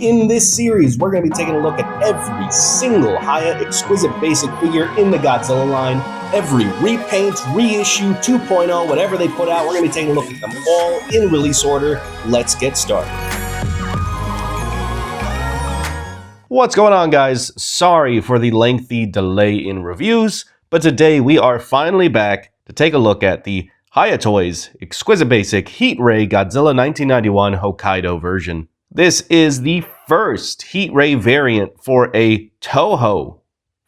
In this series, we're going to be taking a look at every single Hiya Exquisite basic figure in the Godzilla line, every repaint, reissue, 2.0, whatever they put out. We're going to be taking a look at them all in release order. Let's get started. What's going on, guys? Sorry for the lengthy delay in reviews, but today we are finally back to take a look at the Hiya Toys Exquisite Basic Heat Ray Godzilla 1991 Hokkaido version. This is the first Heat Ray variant for a toho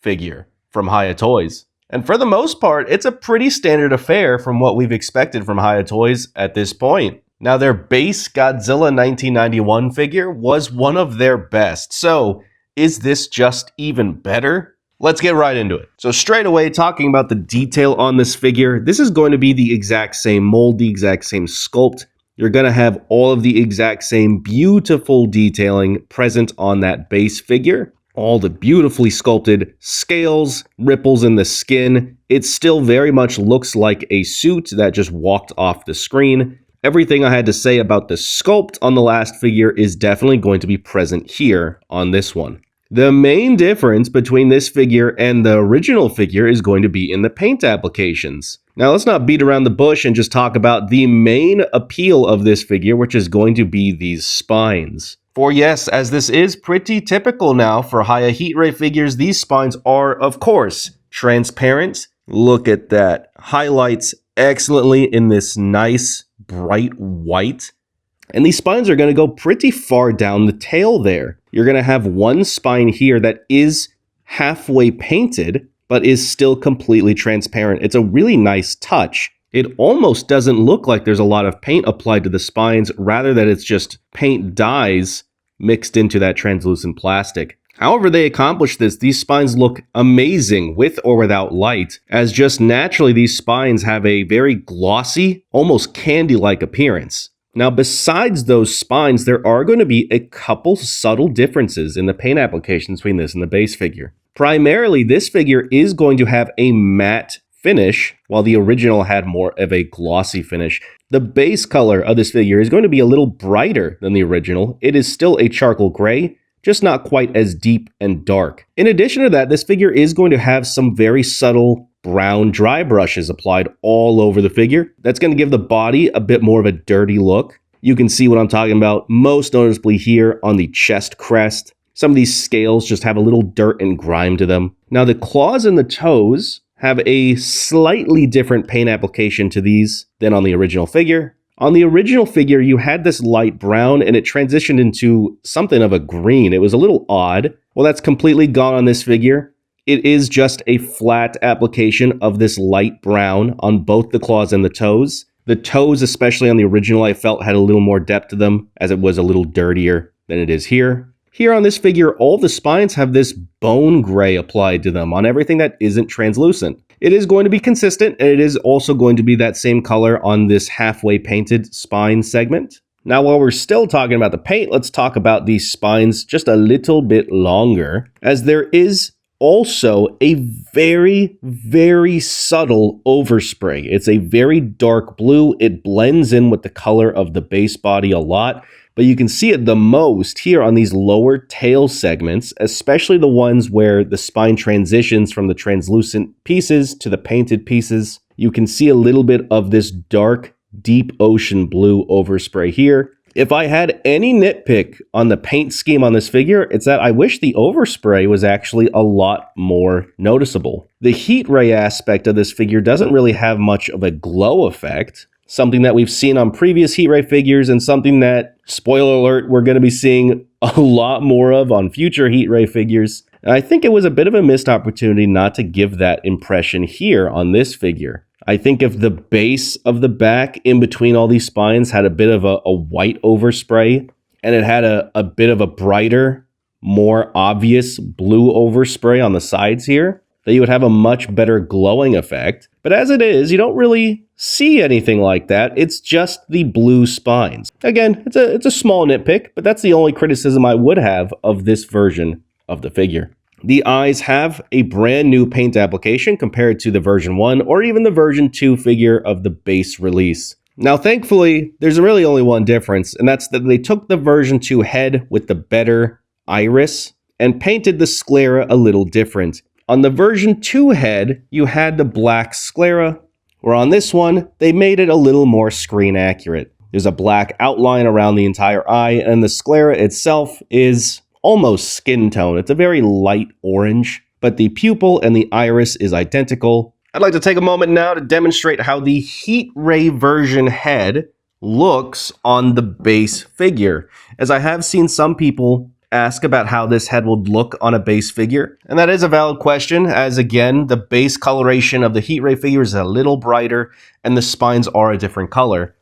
figure from Hiya Toys. And for the most part, it's a pretty standard affair from what we've expected from Hiya Toys at this point. Now, their base Godzilla 1991 figure was one of their best, so is this just even better? Let's get right into it. So straight away, talking about the detail on this figure, this is going to be the exact same mold, the exact same sculpt. You're going to have all of the exact same beautiful detailing present on that base figure. All the beautifully sculpted scales, ripples in the skin. It still very much looks like a suit that just walked off the screen. Everything I had to say about the sculpt on the last figure is definitely going to be present here on this one. The main difference between this figure and the original figure is going to be in the paint applications. Now, let's not beat around the bush and just talk about the main appeal of this figure, which is going to be these spines. For yes, as this is pretty typical now for Hiya Heat Ray figures, these spines are, of course, transparent. Look at that. Highlights excellently in this nice, bright white. And these spines are going to go pretty far down the tail there. You're going to have one spine here that is halfway painted, but is still completely transparent. It's a really nice touch. It almost doesn't look like there's a lot of paint applied to the spines, rather that it's just paint dyes mixed into that translucent plastic. However they accomplish this, these spines look amazing with or without light, as just naturally these spines have a very glossy, almost candy-like appearance. Now, besides those spines, there are going to be a couple subtle differences in the paint applications between this and the base figure. Primarily, this figure is going to have a matte finish, while the original had more of a glossy finish. The base color of this figure is going to be a little brighter than the original. It is still a charcoal gray, just not quite as deep and dark. In addition to that, this figure is going to have some very subtle brown dry brushes applied all over the figure. That's going to give the body a bit more of a dirty look. You can see what I'm talking about most noticeably here on the chest crest. Some of these scales just have a little dirt and grime to them. Now, the claws and the toes have a slightly different paint application to these than on the original figure. On the original figure, you had this light brown and it transitioned into something of a green. It was a little odd. Well, that's completely gone on this figure. It is just a flat application of this light brown on both the claws and the toes. The toes, especially on the original, I felt had a little more depth to them, as it was a little dirtier than it is here. Here on this figure, all the spines have this bone gray applied to them on everything that isn't translucent. It is going to be consistent, and it is also going to be that same color on this halfway painted spine segment. Now, while we're still talking about the paint, let's talk about these spines just a little bit longer, as there is also a very, very subtle overspray. It's a very dark blue. It blends in with the color of the base body a lot, but you can see it the most here on these lower tail segments, especially the ones where the spine transitions from the translucent pieces to the painted pieces. You can see a little bit of this dark, deep ocean blue overspray here. If I had any nitpick on the paint scheme on this figure, it's that I wish the overspray was actually a lot more noticeable. The heat ray aspect of this figure doesn't really have much of a glow effect, something that we've seen on previous heat ray figures and something that, spoiler alert, we're going to be seeing a lot more of on future heat ray figures. And I think it was a bit of a missed opportunity not to give that impression here on this figure. I think if the base of the back in between all these spines had a bit of a white overspray and it had a bit of a brighter, more obvious blue overspray on the sides here, that you would have a much better glowing effect. But as it is, you don't really see anything like that. It's just the blue spines. Again, it's a small nitpick, but that's the only criticism I would have of this version of the figure. The eyes have a brand new paint application compared to the version 1 or even the version 2 figure of the base release. Now, thankfully, there's really only one difference, and that's that they took the version 2 head with the better iris and painted the sclera a little different. On the version 2 head, you had the black sclera, where on this one, they made it a little more screen accurate. There's a black outline around the entire eye, and the sclera itself is almost skin tone. It's a very light orange, but the pupil and the iris is identical. I'd like to take a moment now to demonstrate how the Heat Ray version head looks on the base figure, as I have seen some people ask about how this head would look on a base figure, and that is a valid question, as again, the base coloration of the Heat Ray figure is a little brighter, and the spines are a different color.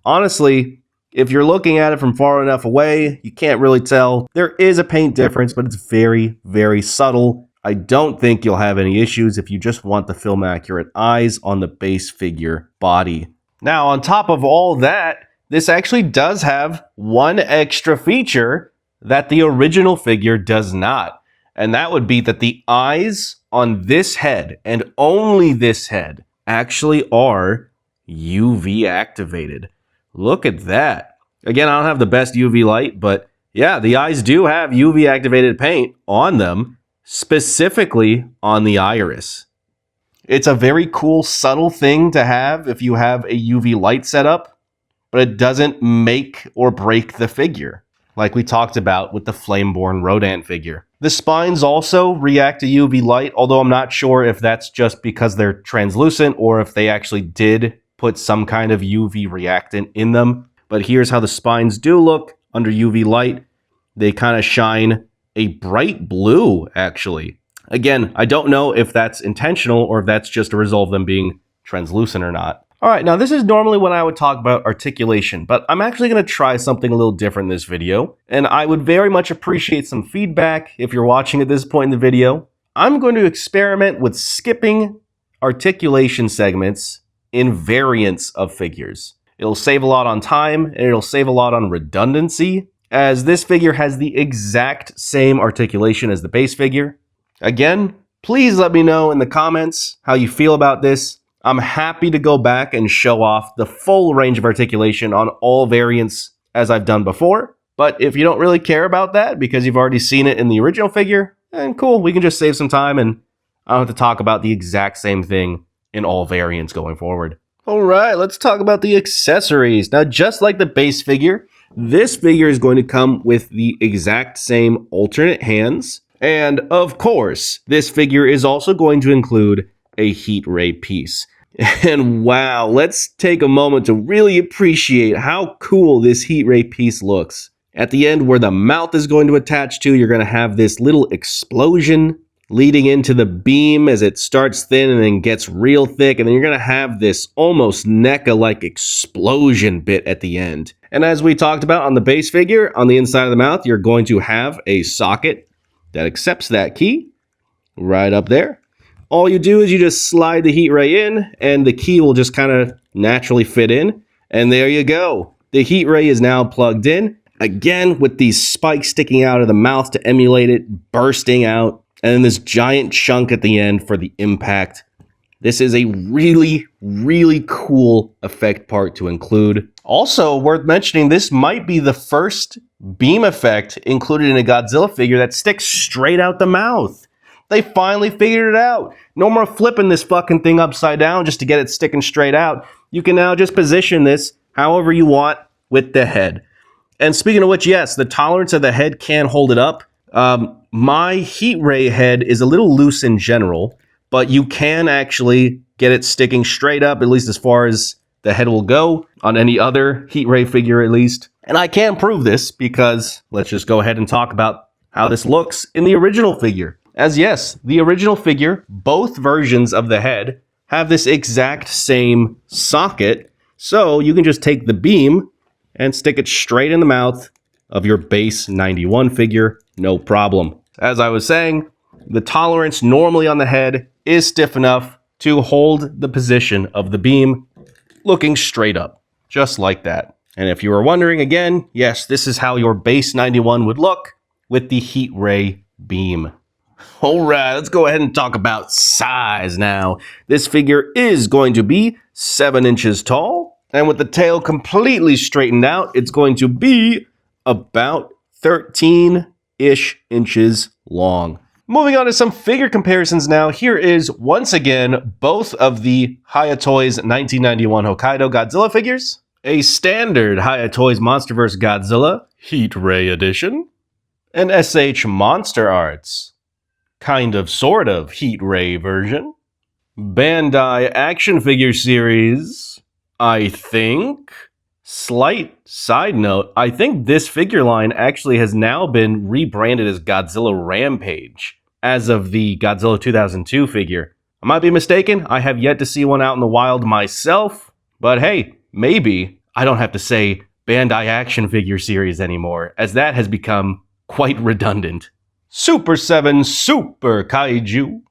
Honestly, if you're looking at it from far enough away, you can't really tell. There is a paint difference, but it's very, very subtle. I don't think you'll have any issues if you just want the film accurate eyes on the base figure body. Now, on top of all that, this actually does have one extra feature that the original figure does not. And that would be that the eyes on this head, and only this head, actually are UV activated. Look at that. Again, I don't have the best UV light, but yeah, the eyes do have UV activated paint on them, specifically on the iris. It's a very cool, subtle thing to have if you have a UV light setup, but it doesn't make or break the figure, like we talked about with the Flameborn Rodent figure. The spines also react to UV light, although I'm not sure if that's just because they're translucent or if they actually did put some kind of UV reactant in them. But here's how the spines do look under UV light. They kind of shine a bright blue, actually. Again, I don't know if that's intentional or if that's just a result of them being translucent or not. All right, now this is normally when I would talk about articulation, but I'm actually going to try something a little different in this video, and I would very much appreciate some feedback if you're watching at this point in the video. I'm going to experiment with skipping articulation segments in variants of figures. It'll save a lot on time, and it'll save a lot on redundancy, as this figure has the exact same articulation as the base figure. Again, please let me know in the comments how you feel about this. I'm happy to go back and show off the full range of articulation on all variants as I've done before. But if you don't really care about that because you've already seen it in the original figure, then cool, we can just save some time and I don't have to talk about the exact same thing in all variants going forward. Alright, let's talk about the accessories. Now, just like the base figure, this figure is going to come with the exact same alternate hands. And of course, this figure is also going to include a Heat Ray piece. And wow, let's take a moment to really appreciate how cool this Heat Ray piece looks. At the end where the mouth is going to attach to, you're going to have this little explosion leading into the beam as it starts thin and then gets real thick, and then you're going to have this almost NECA-like explosion bit at the end. And as we talked about on the base figure, on the inside of the mouth, you're going to have a socket that accepts that key right up there. All you do is you just slide the Heat Ray in, and the key will just kind of naturally fit in, and there you go. The Heat Ray is now plugged in, again with these spikes sticking out of the mouth to emulate it, bursting out, and then this giant chunk at the end for the impact. This is a really, really cool effect part to include. Also, worth mentioning, this might be the first beam effect included in a Godzilla figure that sticks straight out the mouth. They finally figured it out. No more flipping this fucking thing upside down just to get it sticking straight out. You can now just position this however you want with the head. And speaking of which, yes, the tolerance of the head can hold it up. My Heat Ray head is a little loose in general, but you can actually get it sticking straight up, at least as far as the head will go, on any other Heat Ray figure at least. And I can prove this because let's just go ahead and talk about how this looks in the original figure. As yes, the original figure, both versions of the head, have this exact same socket, so you can just take the beam and stick it straight in the mouth of your base 91 figure, no problem. As I was saying, the tolerance normally on the head is stiff enough to hold the position of the beam looking straight up, just like that. And if you were wondering again, yes, this is how your base 91 would look with the Heat Ray beam. Alright, let's go ahead and talk about size now. This figure is going to be 7 inches tall, And with the tail completely straightened out, it's going to be about 13-ish inches long. Moving on to some figure comparisons now. Here is, once again, both of the Hiya Toys 1991 Hokkaido Godzilla figures. A standard Hiya Toys Monsterverse Godzilla Heat Ray Edition. An SH Monster Arts, kind of sort of Heat Ray version. Bandai Action Figure Series, I think. Slight side note, I think this figure line actually has now been rebranded as Godzilla Rampage as of the Godzilla 2002 figure. I might be mistaken, I have yet to see one out in the wild myself, but hey, maybe I don't have to say Bandai Action Figure Series anymore, as that has become quite redundant. Super 7 Super Kaiju.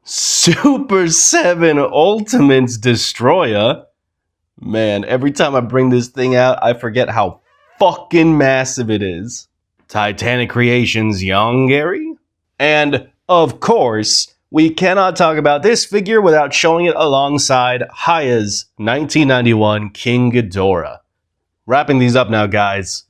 Super 7 Ultimates Destroyer. Man, every time I bring this thing out, I forget how fucking massive it is. Titanic Creations Young Gary. And, of course, we cannot talk about this figure without showing it alongside Hiya's 1991 King Ghidorah. Wrapping these up now, guys.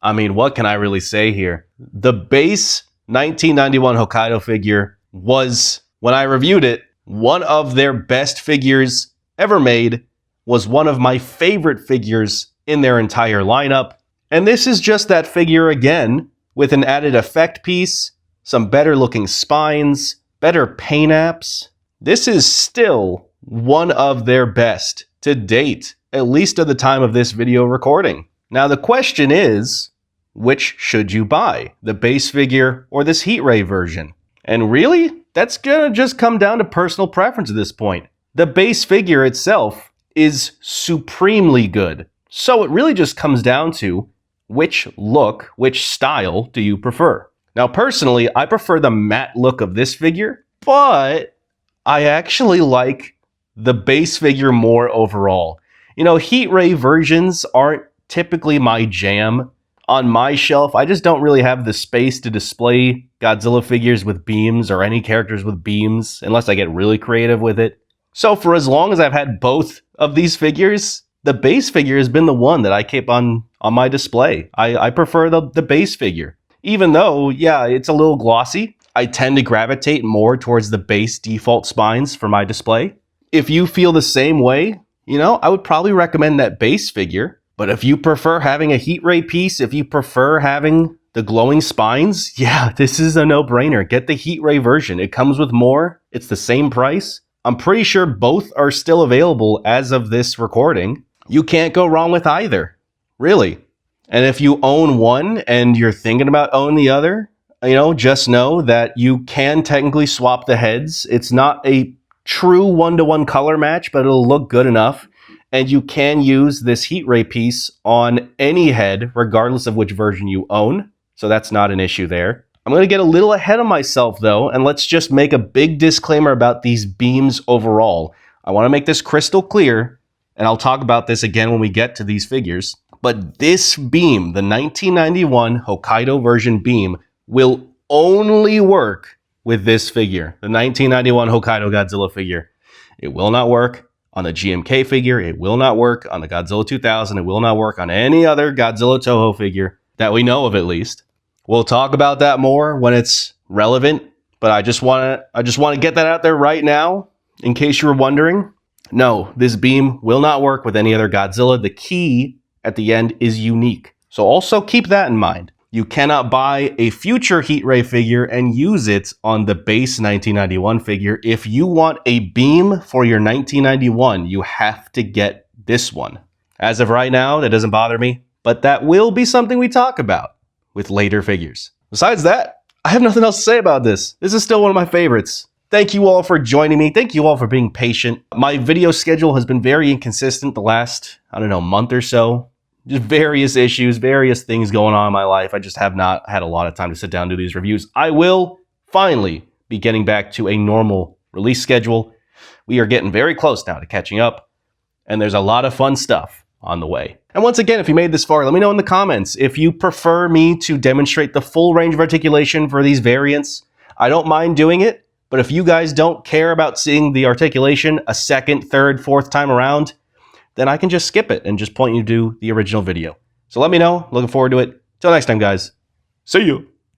I mean, what can I really say here? The base 1991 Hokkaido figure was, when I reviewed it, one of their best figures ever made, was one of my favorite figures in their entire lineup. And this is just that figure again, with an added effect piece, some better looking spines, better paint apps. This is still one of their best to date, at least at the time of this video recording. Now the question is, which should you buy? The base figure or this Heat Ray version? And really, that's gonna just come down to personal preference at this point. The base figure itself is supremely good. So it really just comes down to which look, which style do you prefer? Now personally, I prefer the matte look of this figure, but I actually like the base figure more overall. You know, Heat Ray versions aren't typically my jam. On my shelf, I just don't really have the space to display Godzilla figures with beams or any characters with beams, unless I get really creative with it. So for as long as I've had both of these figures, the base figure has been the one that I keep on my display. I prefer the base figure. Even though, yeah, it's a little glossy, I tend to gravitate more towards the base default spines for my display. If you feel the same way, you know, I would probably recommend that base figure. But if you prefer having a Heat Ray piece, if you prefer having the glowing spines, yeah, this is a no-brainer. Get the Heat Ray version. It comes with more. It's the same price. I'm pretty sure both are still available as of this recording. You can't go wrong with either, really. And if you own one and you're thinking about owning the other, you know, just know that you can technically swap the heads. It's not a true one-to-one color match, but it'll look good enough. And you can use this Heat Ray piece on any head, regardless of which version you own. So that's not an issue there. I'm going to get a little ahead of myself, though, and let's just make a big disclaimer about these beams overall. I want to make this crystal clear, and I'll talk about this again when we get to these figures. But this beam, the 1991 Hokkaido version beam, will only work with this figure, the 1991 Hokkaido Godzilla figure. It will not work on the GMK figure. It will not work on the Godzilla 2000. It will not work on any other Godzilla Toho figure that we know of, at least. We'll talk about that more when it's relevant, but I just want to get that out there right now in case you were wondering. No, this beam will not work with any other Godzilla. The key at the end is unique. So also keep that in mind. You cannot buy a future Heat Ray figure and use it on the base 1991 figure. If you want a beam for your 1991, you have to get this one. As of right now, that doesn't bother me, but that will be something we talk about with later figures. Besides that, I have nothing else to say about this. This is still one of my favorites. Thank you all for joining me. Thank you all for being patient. My video schedule has been very inconsistent the last, month or so. Just various issues, various things going on in my life. I just have not had a lot of time to sit down and do these reviews. I will finally be getting back to a normal release schedule. We are getting very close now to catching up, and there's a lot of fun stuff on the way. And once again, if you made this far, let me know in the comments if you prefer me to demonstrate the full range of articulation for these variants. I don't mind doing it, but if you guys don't care about seeing the articulation a second, third, fourth time around, then I can just skip it and just point you to the original video. So let me know. Looking forward to it. Till next time, guys. See you.